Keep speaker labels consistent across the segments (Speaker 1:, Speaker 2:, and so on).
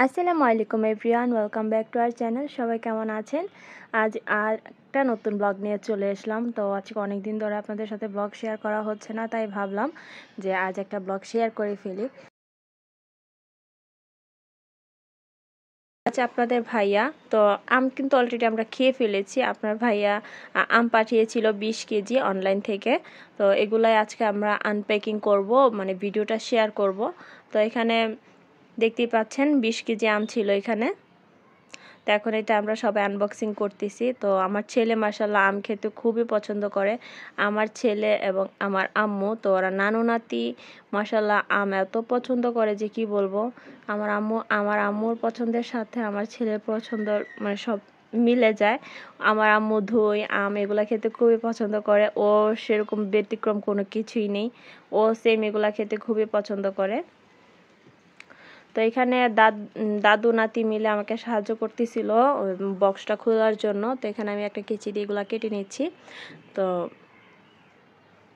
Speaker 1: আসসালামু আলাইকুম everyone, welcome back to our channel. সবাই কেমন আছেন? আজ আর একটা নতুন ব্লগ নিয়ে চলে আসলাম। তো আজকে অনেক দিন ধরে আপনাদের সাথে ব্লগ শেয়ার করা হচ্ছে না, তাই ভাবলাম যে আজ একটা ব্লগ শেয়ার করে ফেলি। আচ্ছা, আপনাদের ভাইয়া তো আম কিন্তু অলরেডি আমরা খেয়ে ফেলেছি। আপনার ভাইয়া আম পাঠিয়েছিল 20 কেজি অনলাইন থেকে। তো এগুলাই আজকে আমরা আনপ্যাকিং করব, মানে ভিডিওটা শেয়ার করব। তো এখানে দেখতেই পাচ্ছেন 20 কেজি আম ছিল এখানে। তো এখন এটা আমরা সবাই আনবক্সিং করতেছি। তো আমার ছেলে মাশাআল্লাহ আম খেতে খুবই পছন্দ করে। আমার ছেলে এবং আমার আম্মু, তো ওরা নানু নাতি মাশাআল্লাহ আম এত পছন্দ করে যে কি বলবো। আমার আম্মুর পছন্দের সাথে আমার ছেলের পছন্দ মানে সব মিলে যায়। আমার আম্মু দই আম এগুলা খেতে খুবই পছন্দ করে। ও সেরকম ব্যতিক্রম কোনো কিছুই নেই, ও সেম এগুলা খেতে খুবই পছন্দ করে। তো এখানে দাদু নাতি মিলে আমাকে সাহায্য করতেছিল বক্সটা খোলার জন্য। তো এখানে আমি একটা কেচি দিয়ে এগুলো কেটে নিচ্ছি। তো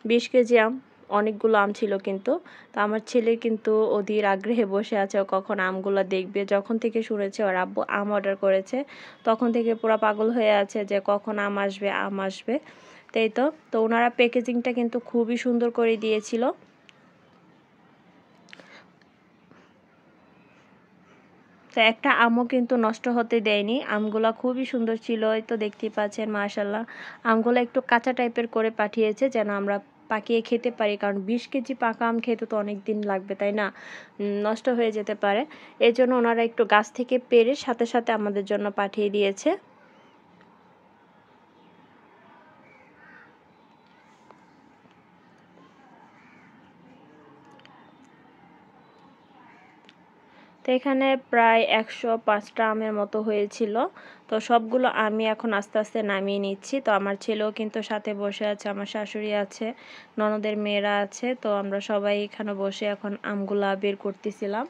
Speaker 1: 20 কেজি আম, অনেকগুলো আম ছিল কিন্তু। তো আমার ছেলে কিন্তু অধীর আগ্রহে বসে আছে ও কখন আমগুলো দেখবে। যখন থেকে শুনেছে ওর আব্বু আম অর্ডার করেছে তখন থেকে পুরো পাগল হয়ে আছে যে কখন আম আসবে আম আসবে। তাই তো ওনারা প্যাকেজিংটা কিন্তু খুবই সুন্দর করে দিয়েছিল। তো একটা আমও কিন্তু নষ্ট হতে দেয়নি। আমগুলা খুবই সুন্দর ছিল। এই তো দেখতেই পাচ্ছেন মাশাআল্লাহ। আমগুলো একটু কাঁচা টাইপের করে পাঠিয়েছে যেন আমরা পাকিয়ে খেতে পারি, কারণ 20 কেজি পাকা আম খেতে তো অনেক দিন লাগবে, তাই না? নষ্ট হয়ে যেতে পারে। এই জন্য ওনারা একটু গাছ থেকে পেড়ে সাথে সাথে আমাদের জন্য পাঠিয়ে দিয়েছে। তো এখানে প্রায় 105টা আমের মতো হয়েছিল। তো সবগুলো আমি এখন আস্তে আস্তে নামিয়ে নিচ্ছি। তো আমার ছেলেও কিন্তু সাথে বসে আছে, আমার শাশুড়ি আছে, ননদের মেয়েরা আছে। তো আমরা সবাই এখানে বসে এখন আমগুলা বের করতেছিলাম।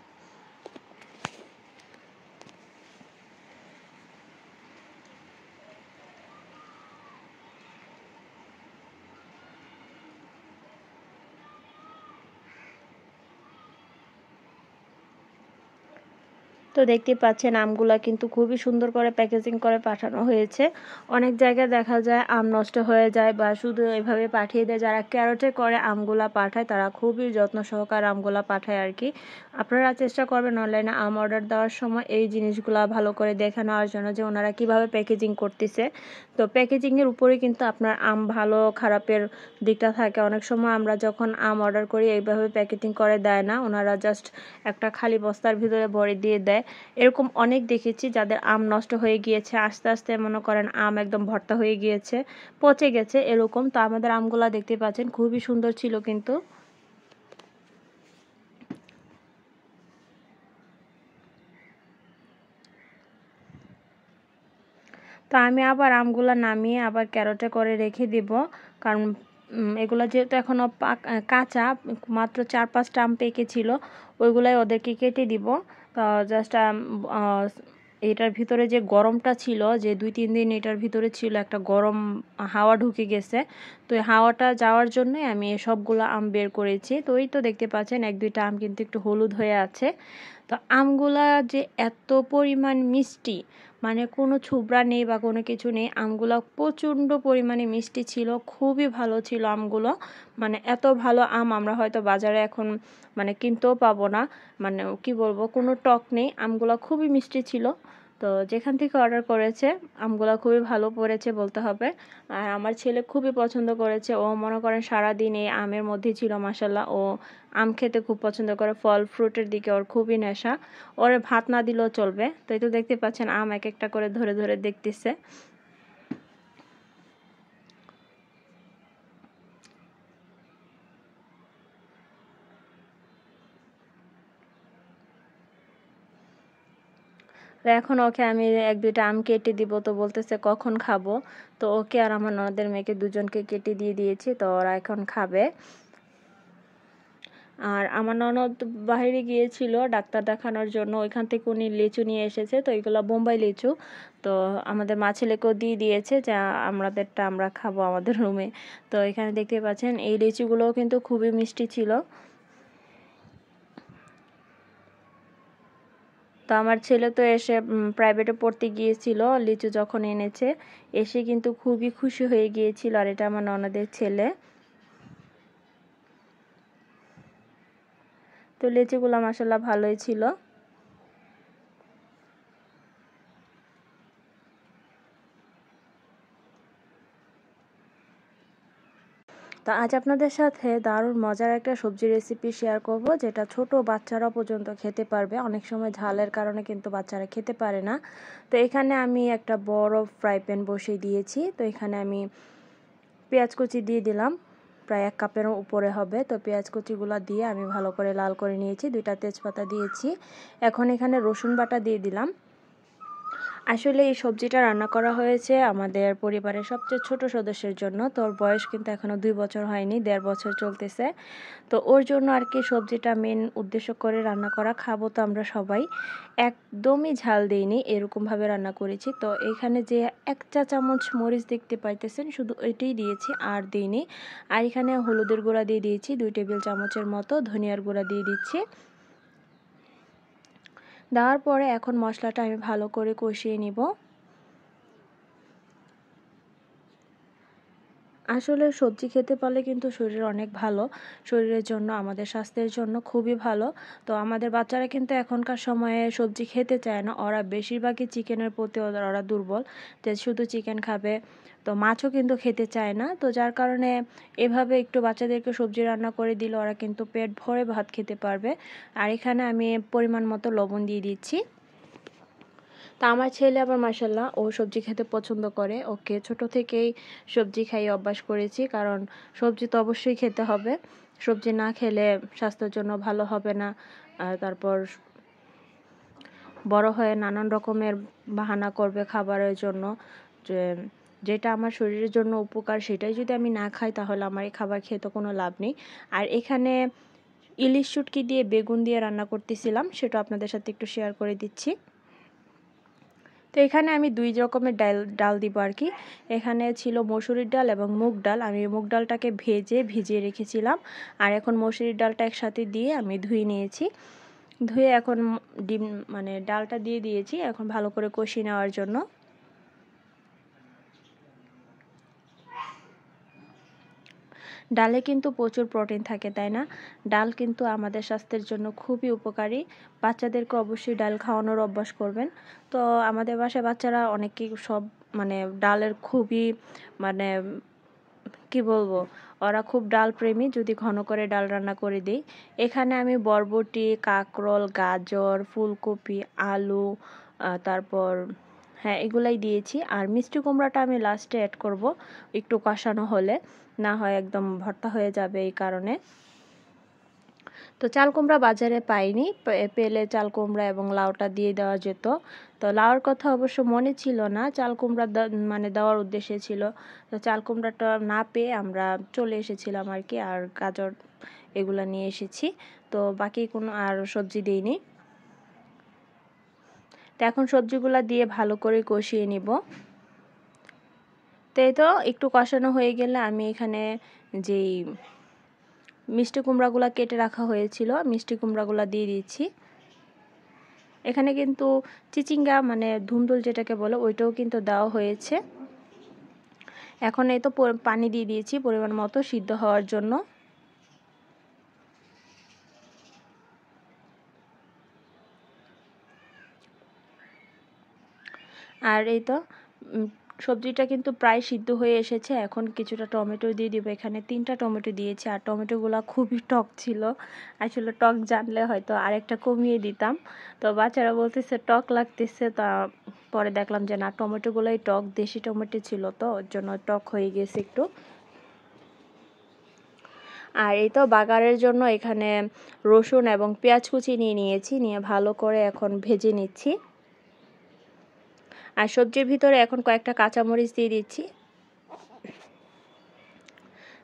Speaker 1: তো দেখতে পাচ্ছেন আমগুলা কিন্তু খুবই সুন্দর করে প্যাকেজিং করে পাঠানো হয়েছে। অনেক জায়গায় দেখা যায় আম নষ্ট হয়ে যায় বা শুধু এভাবে পাঠিয়ে দেয়। যারা ক্যারেটে করে আমগুলা পাঠায় তারা খুবই যত্ন সহকারে আমগুলা পাঠায় আর কি। আপনারা চেষ্টা করবেন অনলাইনে আম অর্ডার দেওয়ার সময় এই জিনিসগুলা ভালো করে দেখে নেওয়ার জন্য যে ওনারা কিভাবে প্যাকেজিং করতেছে। তো প্যাকেজিংয়ের উপরে কিন্তু আপনার আম ভালো খারাপের দিকটা থাকে। অনেক সময় আমরা যখন আম অর্ডার করি এইভাবে প্যাকেজিং করে দেয় না, ওনারা জাস্ট একটা খালি বস্তার ভিতরে ভরে দিয়ে দেয়। এরকম অনেক দেখেছি যাদের আম নষ্ট হয়ে গিয়েছে, আস্তে আস্তে মনে করেন আম একদম ভর্তা হয়ে গিয়েছে, পচে গেছে এরকম। তো আমাদের আমগুলা দেখতে পাচ্ছেন খুবই সুন্দর ছিল কিন্তু। তো আমি আবার আমগুলা নামিয়ে আবার ক্যারেটে করে রেখে দিব, কারণ এগুলা যেহেতু এখনও কাঁচা, মাত্র 4-5টা আম পেকেছিল, ওইগুলাই ওদেরকে কেটে দিব। তো জাস্ট এটার ভিতরে যে গরমটা ছিল, যে 2-3 দিন এটার ভিতরে ছিল একটা গরম হাওয়া ঢুকে গেছে। তো এই হাওয়াটা যাওয়ার জন্যই আমি সবগুলো আম বের করেছি। তো এই তো দেখতে পাচ্ছেন 1-2টা আম কিন্তু একটু হলুদ হয়ে আছে। তো আমগুলা যে এত পরিমাণ মিষ্টি, মানে কোনো ছোবড়া নেই বা কোনো কিছু নেই। আমগুলো প্রচণ্ড পরিমাণে মিষ্টি ছিল, খুবই ভালো ছিল আমগুলো। মানে এত ভালো আম আমরা হয়তো বাজারে এখন মানে কিনতেও পাবো না। মানে কি বলবো, কোনো টক নেই, আমগুলো খুবই মিষ্টি ছিল। তো যেখান থেকে অর্ডার করেছে আমগুলো খুবই ভালো পড়েছে বলতে হবে। আর আমার ছেলে খুবই পছন্দ করেছে। ও মনে করেন সারাদিন এই আমের মধ্যেই ছিল মাশাল্লাহ। ও আম খেতে খুব পছন্দ করে, ফল ফ্রুটের দিকে ওর খুবই নেশা। ওরে ভাত না দিলেও চলবে। তো এই তো দেখতে পাচ্ছেন আম এক একটা করে ধরে ধরে দেখতেছে। তো এখন ওকে আমি 1-2টা আম কেটে দিব। তো বলতেছে কখন খাবো। তো ওকে আর আমার ননদের মেয়েকে দুজনকে কেটে দিয়ে দিয়েছি, তো ওরা এখন খাবে। আর আমার ননদ বাইরে গিয়েছিল ডাক্তার দেখানোর জন্য, ওইখান থেকে উনি লিচু নিয়ে এসেছে। তো এগুলো বোম্বাই লিচু। তো আমাদের মা ছেলেকেও দিয়ে দিয়েছে যে আমাদেরটা আমরা খাবো আমাদের রুমে। তো এখানে দেখতে পাচ্ছেন এই লিচুগুলোও কিন্তু খুবই মিষ্টি ছিল। তো আমার ছেলে তো এসে প্রাইভেটে পড়তে গিয়েছিল, লিচু যখন এনেছে এসে কিন্তু খুবই খুশি হয়ে গিয়েছিল। আর এটা আমার ননদের ছেলে। তো লিচুগুলো মাশাআল্লাহ ভালোই ছিল। তো আজ আপনাদের সাথে দারুণ মজার একটা সবজি রেসিপি শেয়ার করব, যেটা ছোট বাচ্চারা পর্যন্ত খেতে পারবে। অনেক সময় ঝালের কারণে কিন্তু বাচ্চারা খেতে পারে না। তো এখানে আমি একটা বড় ফ্রাই প্যান বসিয়ে দিয়েছি। তো এখানে আমি পেঁয়াজ কুচি দিয়ে দিলাম, প্রায় 1 কাপের উপরে হবে। তো পেঁয়াজ কুচিগুলো দিয়ে আমি ভালো করে লাল করে নিয়েছি। 2টা তেজপাতা দিয়েছি। এখন এখানে রসুন বাটা দিয়ে দিলাম। আসলে এই সবজিটা রান্না করা হয়েছে আমাদের পরিবারের সবচেয়ে ছোট সদস্যের জন্য। তো ওর বয়স কিন্তু এখনও 2 বছর হয়নি, 1.5 বছর চলতেছে। তো ওর জন্য আর কি সবজিটা মেন উদ্দেশ্য করে রান্না করা। খাবো তো আমরা সবাই, একদমই ঝাল দিইনি, এরকমভাবে রান্না করেছি। তো এখানে যে 1 চা চামচ মরিচ দেখতে পাইতেছেন, শুধু এটাই দিয়েছি, আর দিইনি। আর এখানে হলুদের গুঁড়া দিয়ে দিয়েছি 2 টেবিল চামচের মতো, ধনিয়ার গুঁড়া দিয়ে দিচ্ছি। দেওয়ার পরে এখন মশলাটা আমি ভালো করে কষিয়ে নিব। আসলে সবজি খেতে পারলে কিন্তু শরীর অনেক ভালো, শরীরের জন্য, আমাদের স্বাস্থ্যের জন্য খুবই ভালো। তো আমাদের বাচ্চারা কিন্তু এখনকার সময়ে সবজি খেতে চায় না, ওরা বেশিরভাগই চিকেনের প্রতি ওরা দুর্বল, যে শুধু চিকেন খাবে। তো মাছও কিন্তু খেতে চায় না। তো যার কারণে এভাবে একটু বাচ্চাদেরকে সবজি রান্না করে দিলে ওরা কিন্তু পেট ভরে ভাত খেতে পারবে। আর এখানে আমি পরিমাণ মতো লবণ দিয়ে দিচ্ছি। তা আমার ছেলে আবার মাশাআল্লাহ ও সবজি খেতে পছন্দ করে। ওকে ছোট থেকেই সবজি খাইয়ে অভ্যাস করেছি, কারণ সবজি তো অবশ্যই খেতে হবে। সবজি না খেলে স্বাস্থ্যের জন্য ভালো হবে না। আর তারপর বড় হয়ে নানান রকমের বাহানা করবে খাবারের জন্য, যে যেটা আমার শরীরের জন্য উপকার সেটাই যদি আমি না খাই, তাহলে আমার এই খাবার খেয়ে তো কোনো লাভ নেই। আর এখানে ইলিশ শুটকি দিয়ে বেগুন দিয়ে রান্না করতেছিলাম, সেটা আপনাদের সাথে একটু শেয়ার করে দিচ্ছি। তো এখানে আমি 2 রকমের ডাল দিব আর কি। এখানে ছিল মসুরির ডাল এবং মুগ ডাল। আমি মুগ ডালটাকে ভিজিয়ে রেখেছিলাম। আর এখন মসুরির ডালটা একসাথে দিয়ে আমি ধুয়ে নিয়েছি। ধুয়ে এখন ডিম মানে ডালটা দিয়ে দিয়েছি, এখন ভালো করে কষিয়ে নেওয়ার জন্য। ডালে কিন্তু প্রচুর প্রোটিন থাকে, তাই না? ডাল কিন্তু আমাদের স্বাস্থ্যের জন্য খুবই উপকারী। বাচ্চাদেরকে অবশ্যই ডাল খাওয়ানোর অভ্যাস করবেন। তো আমাদের বাসায় বাচ্চারা অনেকেই সব মানে ডালের খুবই মানে কি বলবো, ওরা খুব ডাল প্রেমী, যদি ঘন করে ডাল রান্না করে দিই। এখানে আমি বরবটি, কাঁকরোল, গাজর, ফুলকপি, আলু, তারপর হ্যাঁ এগুলাই দিয়েছি। আর মিষ্টি কুমড়াটা আমি লাস্টে অ্যাড করব, একটু কষানো হলে, না হয় একদম ভর্তা হয়ে যাবে এই কারণে। তো চাল কুমড়া বাজারে পাইনি, পেলে চাল কুমড়া এবং লাউটা দিয়ে দেওয়া যেত। তো লাউর কথা অবশ্য মনে ছিল না, চাল কুমড়া মানে দেওয়ার উদ্দেশ্যে ছিল। তো চাল কুমড়াটা না পেয়ে আমরা চলে এসেছিলাম আর কি, আর গাজর এগুলা নিয়ে এসেছি। তো বাকি কোনো আর সবজি দিইনি। তো এখন সবজিগুলা দিয়ে ভালো করে কষিয়ে নিব। তো এই তো একটু কষানো হয়ে গেলে আমি এখানে যেই মিষ্টি কুমড়াগুলো কেটে রাখা হয়েছিল, মিষ্টি কুমড়াগুলো দিয়ে দিচ্ছি। এখানে কিন্তু চিচিঙ্গা মানে ধুন্দুল যেটাকে বলে, ওইটাও কিন্তু দেওয়া হয়েছে। এখন এই তো পানি দিয়ে দিয়েছি পরিমাণ মতো সিদ্ধ হওয়ার জন্য। আর এই তো সবজিটা কিন্তু প্রায় সিদ্ধ হয়ে এসেছে। এখন কিছুটা টমেটো দিয়ে দিব, এখানে 3টা টমেটো দিয়েছি। আর টমেটোগুলো খুবই টক ছিল, আসলে টক জানলে হয়তো আরেকটা কমিয়ে দিতাম। তো বাচ্চারা বলতেছে টক লাগতেছে, তা পরে দেখলাম যে না, টমেটোগুলোই টক, দেশি টমেটো ছিল তো ওর জন্য টক হয়ে গেছে একটু। আর এই তো বাগারের জন্য এখানে রসুন এবং পেঁয়াজ কুচি নিয়েছি, নিয়ে ভালো করে এখন ভেজে নিচ্ছি। আর সবজির ভিতরে এখন কয়েকটা কাঁচামরিচ দিয়ে দিচ্ছি,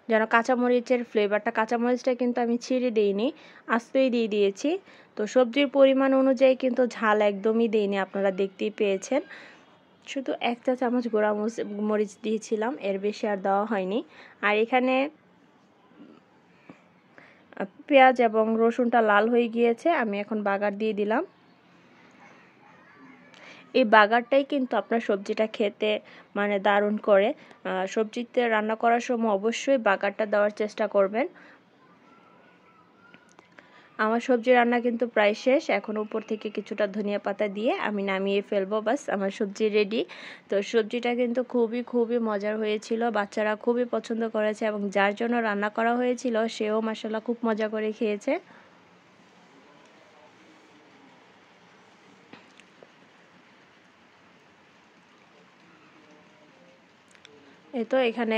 Speaker 1: যেন কাঁচামরিচের ফ্লেভারটা, কাঁচামরিচটা কিন্তু আমি ছিঁড়ে দিইনি, আস্তেই দিয়ে দিয়েছি। তো সবজির পরিমাণ অনুযায়ী কিন্তু ঝাল একদমই দিইনি, আপনারা দেখতেই পেয়েছেন। শুধু 1 চা চামচ গুঁড়া মরিচ দিয়েছিলাম, এর বেশি আর দেওয়া হয়নি। আর এখানে পেঁয়াজ এবং রসুনটা লাল হয়ে গিয়েছে, আমি এখন বাগার দিয়ে দিলাম। এই বাগারটাই কিন্তু আপনার সবজিটা খেতে মানে দারুণ করে। সবজিতে রান্না করার সময় অবশ্যই বাগারটা দেওয়ার চেষ্টা করবেন। আমার সবজি রান্না কিন্তু প্রায় শেষ। এখন উপর থেকে কিছুটা ধনিয়া পাতা দিয়ে আমি নামিয়ে ফেলবো, বাস আমার সবজি রেডি। তো সবজিটা কিন্তু খুবই মজার হয়েছিল, বাচ্চারা খুবই পছন্দ করেছে এবং যার জন্য রান্না করা হয়েছিল সেও মাশাআল্লাহ খুব মজা করে খেয়েছে। এই তো এখানে